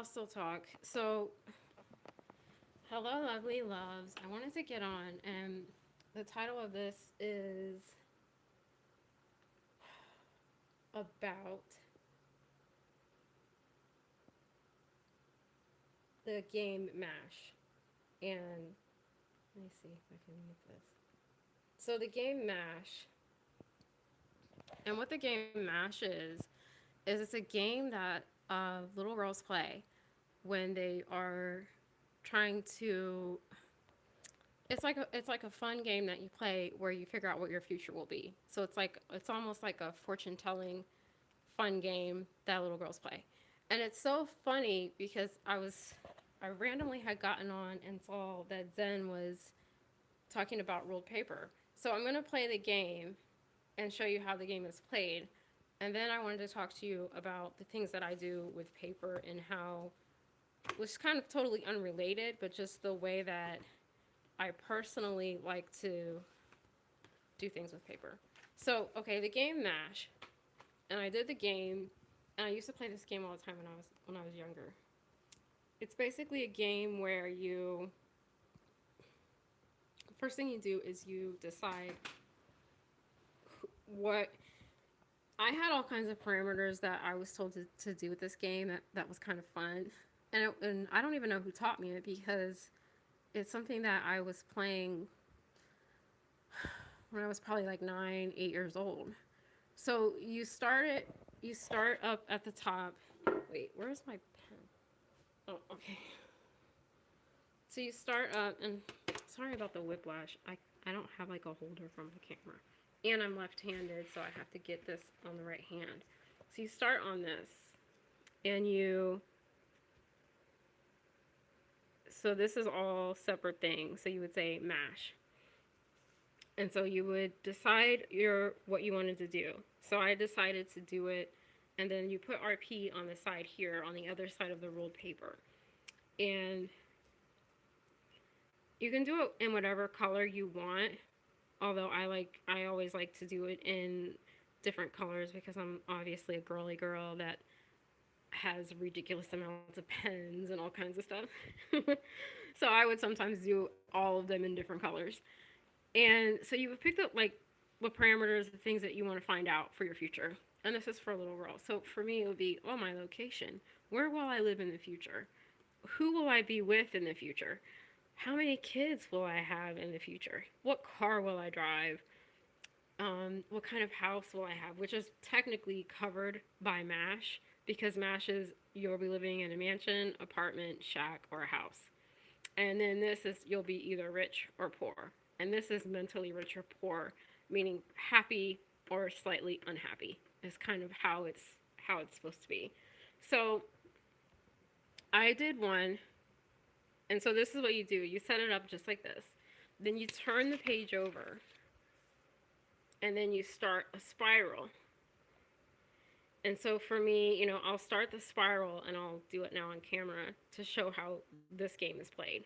I'll still talk. So, hello, lovely loves. I wanted to get on, and the title of this is about the game MASH. And let me see if I can mute this. So, the game MASH, and what the game MASH is it's a game that little girls play when they are trying to it's like a fun game that you play where you figure out what your future will be. So it's almost like a fortune telling fun game that little girls play. And it's so funny because I randomly had gotten on and saw that Zen was talking about ruled paper. So I'm going to play the game and show you how the game is played. And then I wanted to talk to you about the things that I do with paper and how, which is kind of totally unrelated, but just the way that I personally like to do things with paper. So, okay, the game MASH, and I did the game, and I used to play this game all the time when I was younger. It's basically a game where you first thing you do is you decide what I had all kinds of parameters that I was told to do with this game that was kind of fun. And I don't even know who taught me it because it's something that I was playing when I was probably like 9, 8 years old. So you start up at the top. Wait, where's my pen? Oh, okay. So you start up, and sorry about the whiplash. I don't have like a holder from the camera. And I'm left-handed, so I have to get this on the right hand. So you start on this, and so this is all separate things. So you would say mash. And so you would decide what you wanted to do. So I decided to do it, and then you put RP on the side here, on the other side of the ruled paper. And you can do it in whatever color you want. Although I always like to do it in different colors because I'm obviously a girly girl that has ridiculous amounts of pens and all kinds of stuff. So I would sometimes do all of them in different colors. And so you would pick up like what parameters, the things that you want to find out for your future. And this is for a little girl. So for me, it would be, oh, my location. Where will I live in the future? Who will I be with in the future? How many kids will I have in the future? What car will I drive? What kind of house will I have? Which is technically covered by MASH because MASH is you'll be living in a mansion, apartment, shack, or a house. And then this is you'll be either rich or poor. And this is mentally rich or poor, meaning happy or slightly unhappy. Is kind of how it's supposed to be. So I did one, and so this is what you do. You set it up just like this. Then you turn the page over, and then you start a spiral. And so for me, I'll start the spiral and I'll do it now on camera to show how this game is played.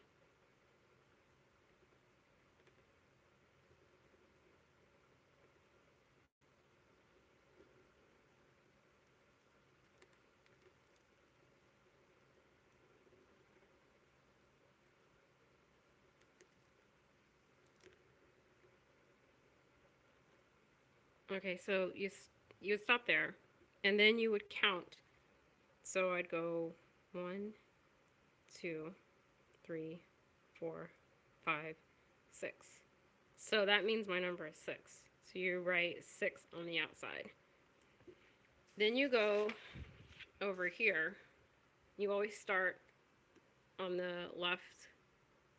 Okay, so you would stop there, and then you would count. So I'd go 1, 2, 3, 4, 5, 6. So that means my number is 6. So you write 6 on the outside. Then you go over here. You always start on the left,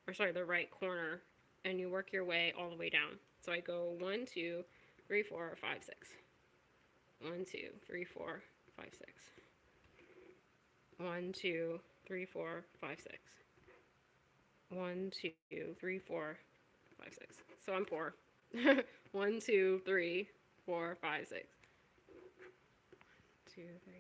or sorry, the right corner, and you work your way all the way down. So I go 1, 2, 3, 4, 5, 6. 1, 2, 3, 4, 5, 6. 1, 2, 3, 4, 5, 6. 1, 2, 3, 4, 5, 6. So I'm poor. 1, 2, 3, 4, 5, 6. 2, 3.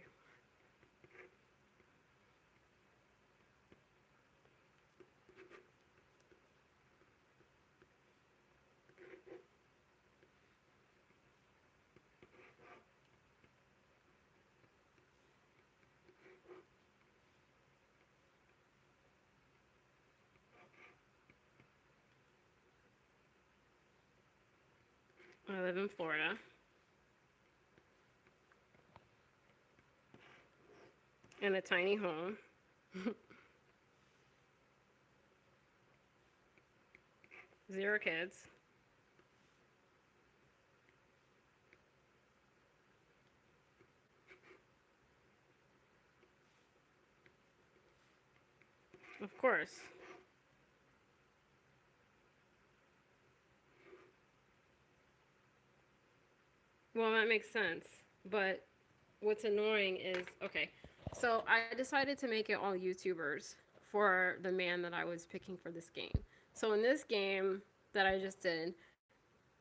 I live in Florida in a tiny home. Zero kids. Of course. Well, that makes sense. But what's annoying is okay. So I decided to make it all YouTubers for the man that I was picking for this game. So in this game that I just did,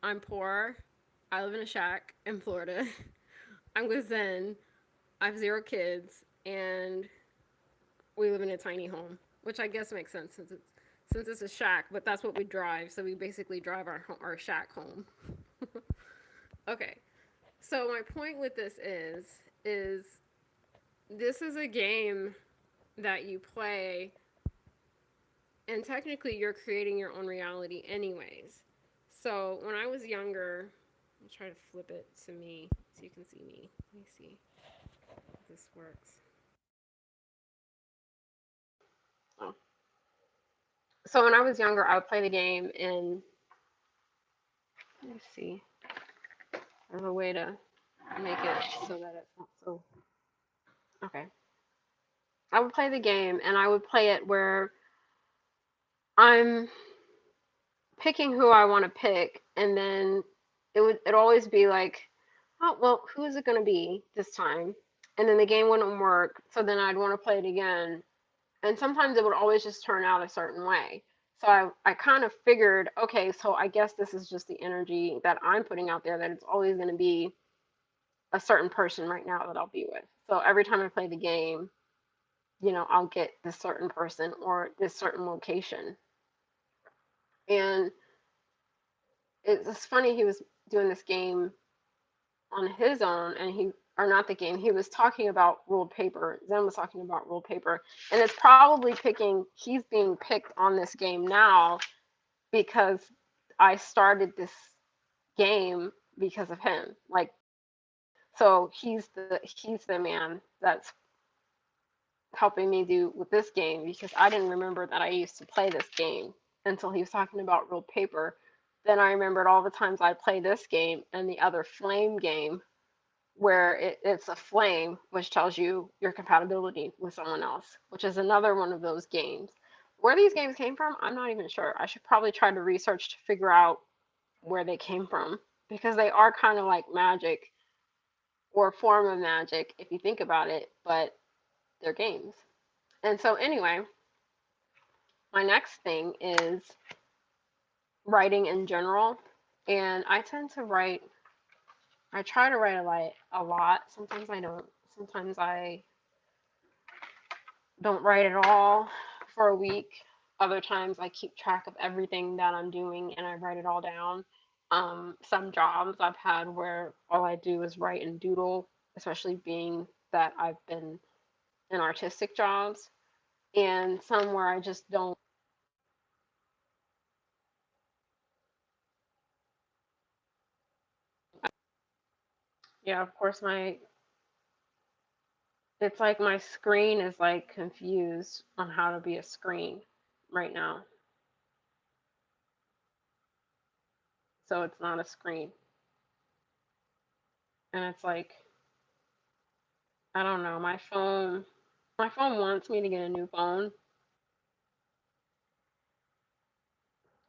I'm poor. I live in a shack in Florida. I'm with Zen. I have zero kids, and we live in a tiny home, which I guess makes sense since it's a shack. But that's what we drive. So we basically drive our shack home. Okay. So my point with this is this is a game that you play, and technically you're creating your own reality anyways. So when I was younger, I'll try to flip it to me so you can see me. Let me see if this works. Oh. So when I was younger, I would play the game, and let me see. There's a way to make it so that it's not so. Okay. I would play the game, and I would play it where I'm picking who I want to pick, and then it always be like, oh well, who is it going to be this time? And then the game wouldn't work, so then I'd want to play it again, and sometimes it would always just turn out a certain way. So I kind of figured, okay, so I guess this is just the energy that I'm putting out there, that it's always going to be a certain person right now that I'll be with. So every time I play the game, I'll get this certain person or this certain location. And it's funny, he was doing this game on his own, and he or not the game, he was talking about ruled paper. Zen was talking about ruled paper, and it's probably picking he's being picked on this game now because I started this game because of him. Like, so he's the man that's helping me do with this game, because I didn't remember that I used to play this game until he was talking about ruled paper. Then I remembered all the times I played this game and the other flame game, where it's a flame, which tells you your compatibility with someone else, which is another one of those games. Where these games came from, I'm not even sure. I should probably try to research to figure out where they came from, because they are kind of like magic, or a form of magic if you think about it, but they're games. And so, anyway, my next thing is writing in general. And I tend to write, I try to write a lot. Sometimes I don't. Sometimes I don't write at all for a week. Other times I keep track of everything that I'm doing and I write it all down. Some jobs I've had where all I do is write and doodle, especially being that I've been in artistic jobs, and some where I just don't. Yeah, of course, it's like my screen is like confused on how to be a screen right now. So it's not a screen. And it's like, I don't know, my phone wants me to get a new phone,